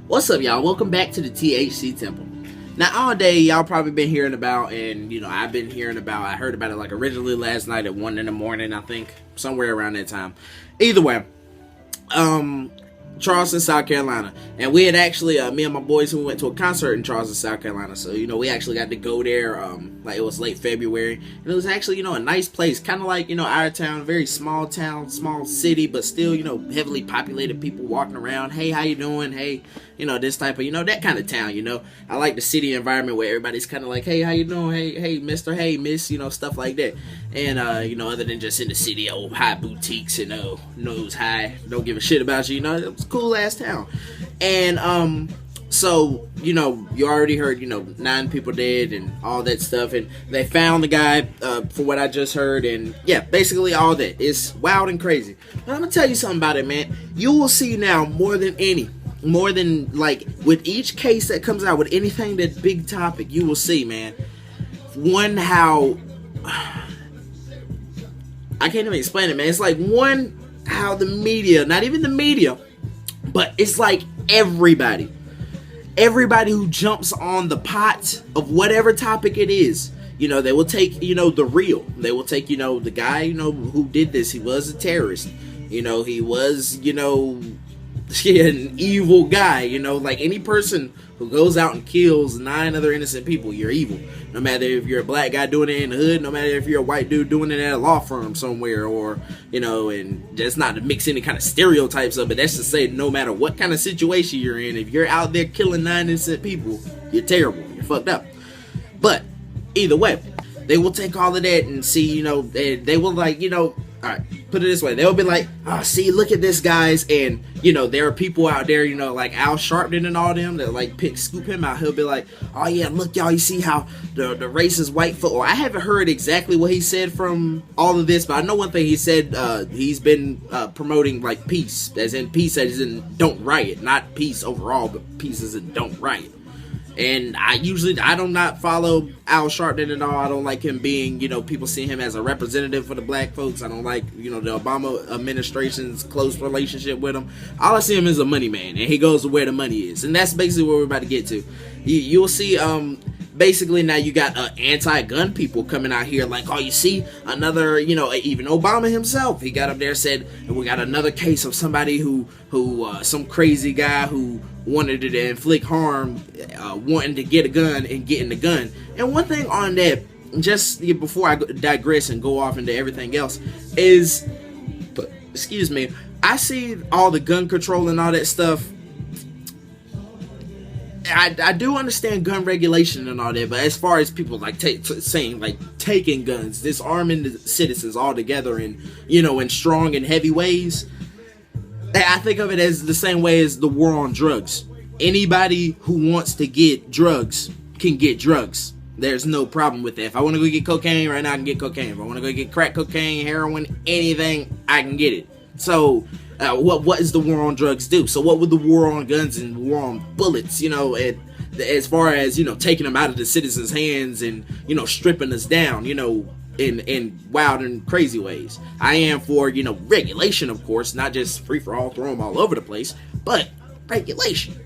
What's up, y'all? Welcome back to the THC Temple. Now, all day, y'all probably been hearing about, and, I've been hearing about, I heard about it, like, originally last night at 1 in the morning, I think, somewhere around that time. Either way, Charleston, South Carolina. And we had actually, me and my boys, who went to a concert in Charleston, South Carolina. So, we actually got to go there, like, it was late February. And it was actually, a nice place. Kind of like, our town, very small town, small city, but still, heavily populated, people walking around. Hey, how you doing? Hey, this type of, that kind of town, I like the city environment where everybody's kind of like, hey, how you doing? Hey, mister, hey, miss, stuff like that. And, other than just in the city, old high boutiques and, nose high, don't give a shit about you, it was a cool ass town. And, so, you already heard, 9 people dead and all that stuff. And they found the guy, for what I just heard. And, yeah, basically all that. It's wild and crazy. But I'm going to tell you something about it, man. You will see now more than, like, with each case that comes out, with anything that big topic, you will see, man. One, how... I can't even explain it, man. It's like, one, how the media, not even the media, but it's like everybody who jumps on the pot of whatever topic it is, they will take, the real. They will take, the guy, who did this. He was a terrorist. He was, an evil guy. Like any person who goes out and kills 9 other innocent people, you're evil. No matter if you're a black guy doing it in the hood, no matter if you're a white dude doing it at a law firm somewhere, or, and that's not to mix any kind of stereotypes up, but that's to say no matter what kind of situation you're in, if you're out there killing 9 innocent people, you're terrible. You're fucked up. But either way, they will take all of that and see, they will like, alright, put it this way. They'll be like, oh, see, look at this, guys. And, there are people out there, like Al Sharpton and all them that, like, scoop him out. He'll be like, oh, yeah, look, y'all, you see how the racist white folk... Well, I haven't heard exactly what he said from all of this, but I know one thing he said. He's been promoting, like, peace. As in peace as in don't riot. Not peace overall, but peace as in don't riot. And I do not follow Al Sharpton at all. I don't like him being, people see him as a representative for the black folks. I don't like, the Obama administration's close relationship with him. All I see him as a money man, and he goes to where the money is. And that's basically where we're about to get to. You'll see, basically now you got anti-gun people coming out here like, oh, you see, another, even Obama himself, he got up there and said, and we got another case of somebody who some crazy guy who wanted to inflict harm, wanting to get a gun and getting the gun. And one thing on that, just before I digress and go off into everything else, is, excuse me, I see all the gun control and all that stuff. I do understand gun regulation and all that, but as far as people like saying like taking guns, disarming the citizens altogether in in strong and heavy ways, I think of it as the same way as the war on drugs. Anybody who wants to get drugs can get drugs. There's no problem with that. If I want to go get cocaine right now, I can get cocaine. If I want to go get crack cocaine, heroin, anything, I can get it. So what does the war on drugs do? So what would the war on guns and war on bullets, as far as, taking them out of the citizens' hands and, stripping us down, in wild and crazy ways. I am for, regulation, of course, not just free for all, throw them all over the place, but regulation.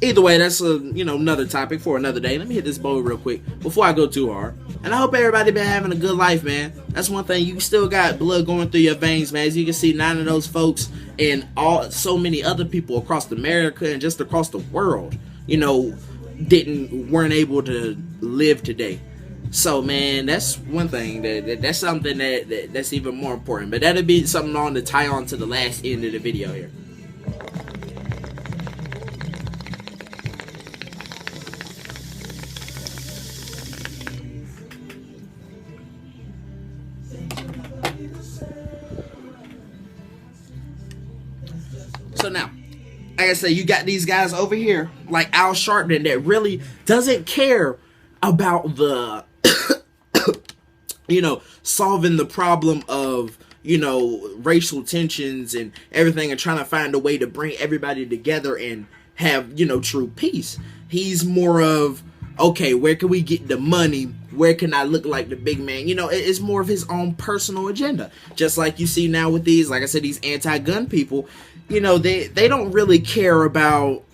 Either way, that's another topic for another day. Let me hit this bowl real quick before I go too hard. And I hope everybody been having a good life, man. That's one thing. You still got blood going through your veins, man. As you can see, 9 of those folks and so many other people across America and just across the world, weren't able to live today. So, man, that's one thing. That's something that's even more important. But that'll be something on to tie on to the last end of the video here. So now, like I said, you got these guys over here, like Al Sharpton, that really doesn't care about the, solving the problem of, racial tensions and everything, and trying to find a way to bring everybody together and have, true peace. He's more of, okay, where can we get the money? Where can I look like the big man? It's more of his own personal agenda. Just like you see now with these, like I said, these anti-gun people, they don't really care about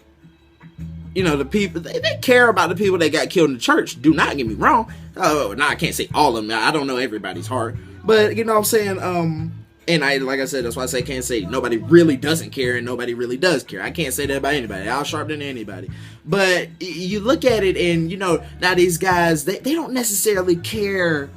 the people, they care about the people that got killed in the church. Do not get me wrong. Oh, no, I can't say all of them. I don't know everybody's heart. But, you know what I'm saying? And like I said, that's why I say can't say nobody really doesn't care and nobody really does care. I can't say that about anybody. Al Sharpton than anybody. But you look at it and, now these guys, they don't necessarily care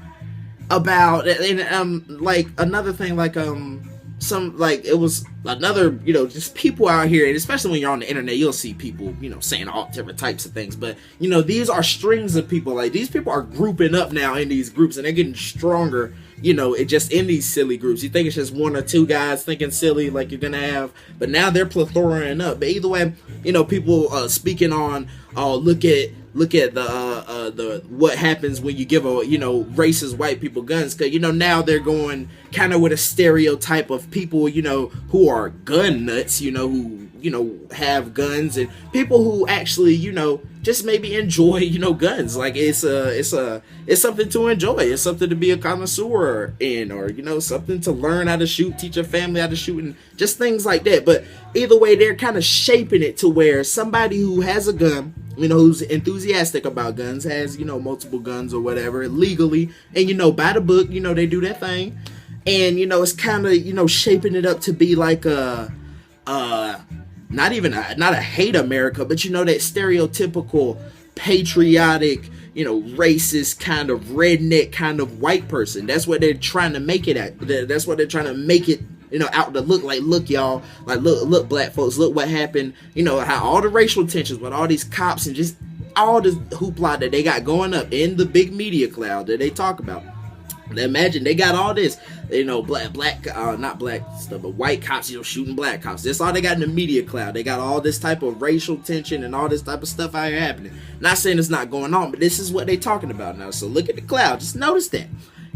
about, and like another thing, like it was another, just people out here, and especially when you're on the internet, you'll see people, saying all different types of things. But, these are strings of people. Like, these people are grouping up now in these groups, and they're getting stronger, it just in these silly groups. You think it's just one or two guys thinking silly like you're gonna have, but now they're plethoraing up. But either way, people speaking on, look at the what happens when you give racist white people guns, because now they're going kind of with a stereotype of people who are gun nuts, who have guns, and people who actually just maybe enjoy guns. Like it's something to enjoy, it's something to be a connoisseur in, or something to learn how to shoot, teach your family how to shoot, and just things like that. But either way, they're kind of shaping it to where somebody who has a gun, who's enthusiastic about guns, has, multiple guns or whatever legally, and, by the book, they do that thing. And, it's kind of, shaping it up to be like not a hate America, but, that stereotypical patriotic, racist kind of redneck kind of white person. That's what they're trying to make it at. That's what they're trying to make it, out to look like. Look, y'all, like, look, black folks, look what happened. How all the racial tensions with all these cops and just all the hoopla that they got going up in the big media cloud that they talk about. Imagine they got all this, not black stuff, but white cops, shooting black cops. That's all they got in the media cloud. They got all this type of racial tension and all this type of stuff out here happening. Not saying it's not going on, but this is what they talking about now. So look at the cloud. Just notice that.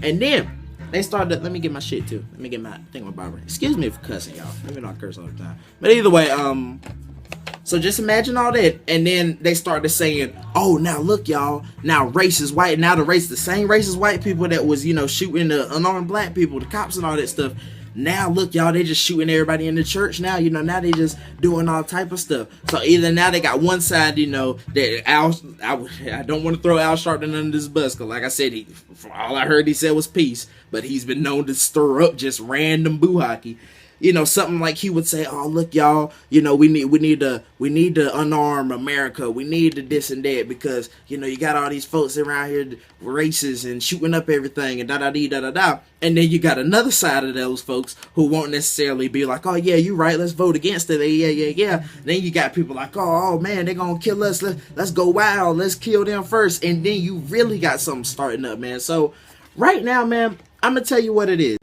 And then they started, let me get my shit too. Let me get my thing with Barbara. Excuse me for cussing, y'all. Maybe not curse all the time. But either way, so just imagine all that, and then they started saying, "Oh, now look, y'all. Now race is white. Now the same racist white people that was, shooting the unarmed black people, the cops and all that stuff. Now look, y'all. They just shooting everybody in the church. Now, now they just doing all type of stuff. So either now they got one side, that I don't want to throw Al Sharpton under this bus, because like I said, from all I heard he said was peace, but he's been known to stir up just random boo hockey." Something like he would say, "Oh, look, y'all, we need to unarm America. We need to this and that, because, you got all these folks around here racist and shooting up everything and da-da-dee, And then you got another side of those folks who won't necessarily be like, "Oh, yeah, you're right. Let's vote against it. Yeah. Then you got people like, oh man, they're going to kill us. Let's go wild. Let's kill them first." And then you really got something starting up, man. So right now, man, I'm going to tell you what it is.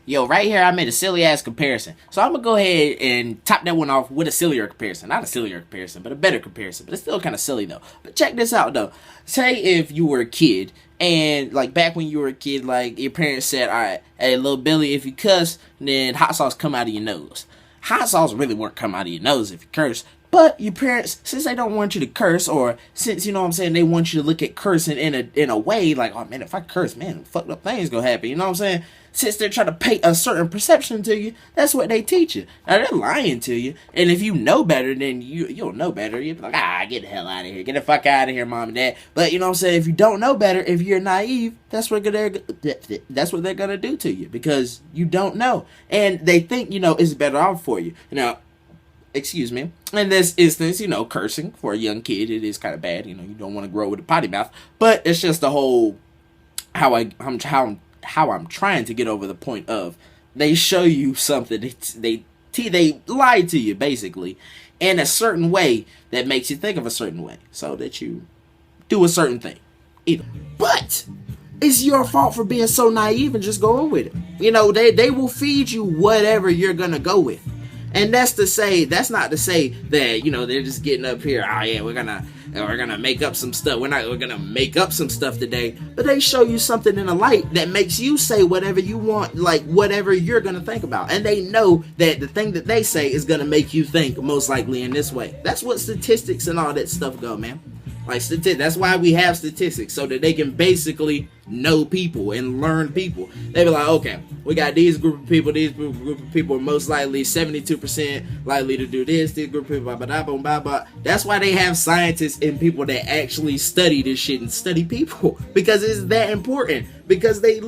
Yo, right here, I made a silly-ass comparison. So I'm going to go ahead and top that one off with a sillier comparison. Not a sillier comparison, but a better comparison. But it's still kind of silly, though. But check this out, though. Say if you were a kid, and, like, back when you were a kid, like, your parents said, "All right, hey, little Billy, if you cuss, then hot sauce come out of your nose." Hot sauce really won't come out of your nose if you curse. But your parents, since they don't want you to curse, or since, they want you to look at cursing in a way, like, "Oh, man, if I curse, man, fucked up things gonna happen," you know what I'm saying? Since they're trying to paint a certain perception to you, that's what they teach you. Now, they're lying to you. And if you know better, then you'll know better. You'll be like, get the hell out of here. Get the fuck out of here, mom and dad. But, you know what I'm saying? If you don't know better, if you're naive, that's what they're going to do to you. Because you don't know. And they think, it's better off for you. Now, excuse me. In this instance, cursing for a young kid, it is kind of bad. You don't want to grow with a potty mouth. But it's just the whole how I'm trying to get over the point of they show you something, they lie to you basically in a certain way that makes you think of a certain way, so that you do a certain thing. But it's your fault for being so naive and just going with it. They will feed you whatever you're gonna go with. And that's not to say that, they're just getting up here, "Oh yeah, we're gonna make up some stuff. We're gonna make up some stuff today." But they show you something in a light that makes you say whatever you want, like whatever you're gonna think about. And they know that the thing that they say is gonna make you think most likely in this way. That's what statistics and all that stuff go, man. Like statistics. That's why we have statistics, so that they can basically know people and learn people. They be like, okay, we got these group of people. These group of people are most likely 72% likely to do this. This group of people, blah, blah, blah, blah, blah. That's why they have scientists and people that actually study this shit and study people, because it's that important. Because they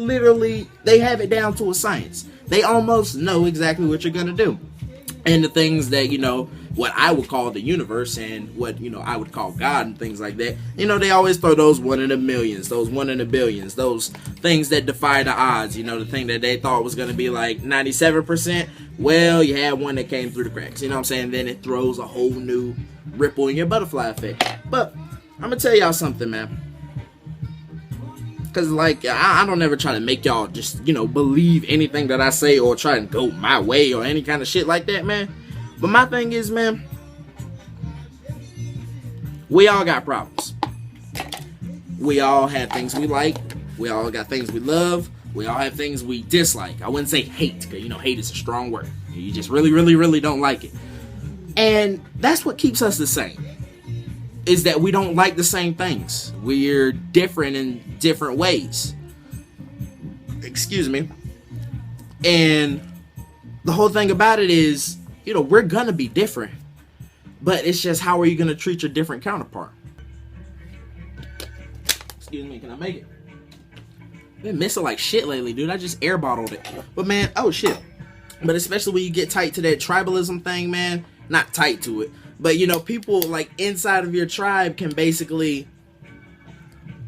have it down to a science. They almost know exactly what you're gonna do. And the things that, what I would call the universe and what, I would call God and things like that, they always throw those 1 in a millions, those 1 in a billions, those things that defy the odds, the thing that they thought was going to be like 97%. Well, you had one that came through the cracks, you know what I'm saying? Then it throws a whole new ripple in your butterfly effect. But I'm going to tell y'all something, man. Because, I don't ever try to make y'all just, believe anything that I say or try and go my way or any kind of shit like that, man. But my thing is, man, we all got problems. We all have things we like. We all got things we love. We all have things we dislike. I wouldn't say hate, because, hate is a strong word. You just really, really, really don't like it. And that's what keeps us the same. Is that we don't like the same things. We're different in different ways. Excuse me. And the whole thing about it is, we're gonna be different. But it's just, how are you gonna treat your different counterpart? Excuse me, can I make it? I've been missing like shit lately, dude. I just air bottled it. But man, oh shit. But especially when you get tight to that tribalism thing, man. Not tight to it. But, people, inside of your tribe can basically,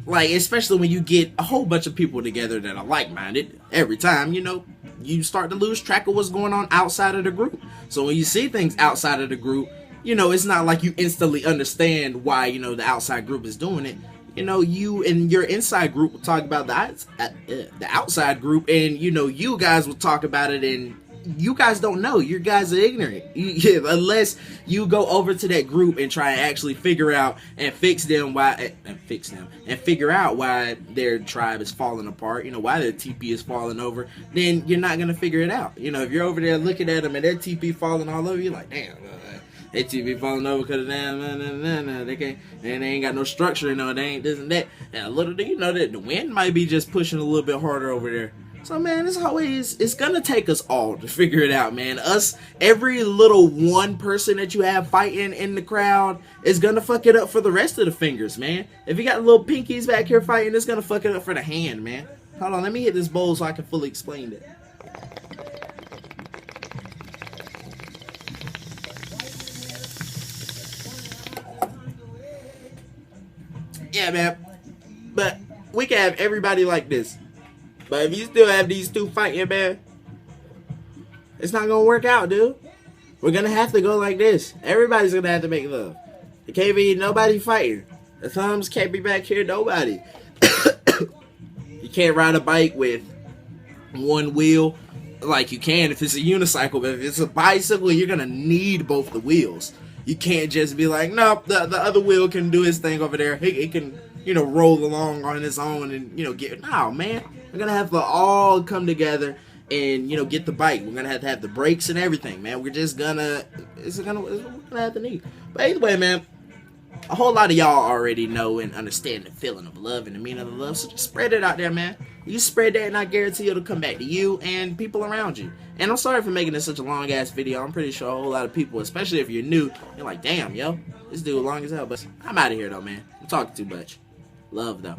especially when you get a whole bunch of people together that are like-minded, every time, you start to lose track of what's going on outside of the group. So when you see things outside of the group, it's not like you instantly understand why, the outside group is doing it. You and your inside group will talk about the outside group, and, you guys will talk about it, and you guys don't know. You guys are ignorant. Unless you go over to that group and try and actually figure out and figure out why their tribe is falling apart, why their TP is falling over, then you're not going to figure it out. If you're over there looking at them and their TP falling all over, you're like, damn, their TP falling over because of they can't, and they ain't got no structure, they ain't this and that. And a little do you know that the wind might be just pushing a little bit harder over there. So, man, it's gonna take us all to figure it out, man. Every little one person that you have fighting in the crowd is gonna fuck it up for the rest of the fingers, man. If you got little pinkies back here fighting, it's gonna fuck it up for the hand, man. Hold on, let me hit this bowl so I can fully explain it. Yeah, man. But we can have everybody like this. But if you still have these two fighting, man, it's not going to work out, dude. We're going to have to go like this. Everybody's going to have to make love. It can't be nobody fighting. The thumbs can't be back here, nobody. You can't ride a bike with one wheel. Like you can if it's a unicycle, but if it's a bicycle, you're going to need both the wheels. You can't just be like, no, the other wheel can do his thing over there. He can, roll along on his own and, get... No, man. We're going to have to all come together and, get the bike. We're going to have the brakes and everything, man. We're just going to... We're going to have to need. But anyway, man, a whole lot of y'all already know and understand the feeling of love and the meaning of love. So just spread it out there, man. You spread that and I guarantee it'll come back to you and people around you. And I'm sorry for making this such a long-ass video. I'm pretty sure a whole lot of people, especially if you're new, you're like, damn, yo, this dude long as hell. But I'm out of here, though, man. I'm talking too much. Love, though.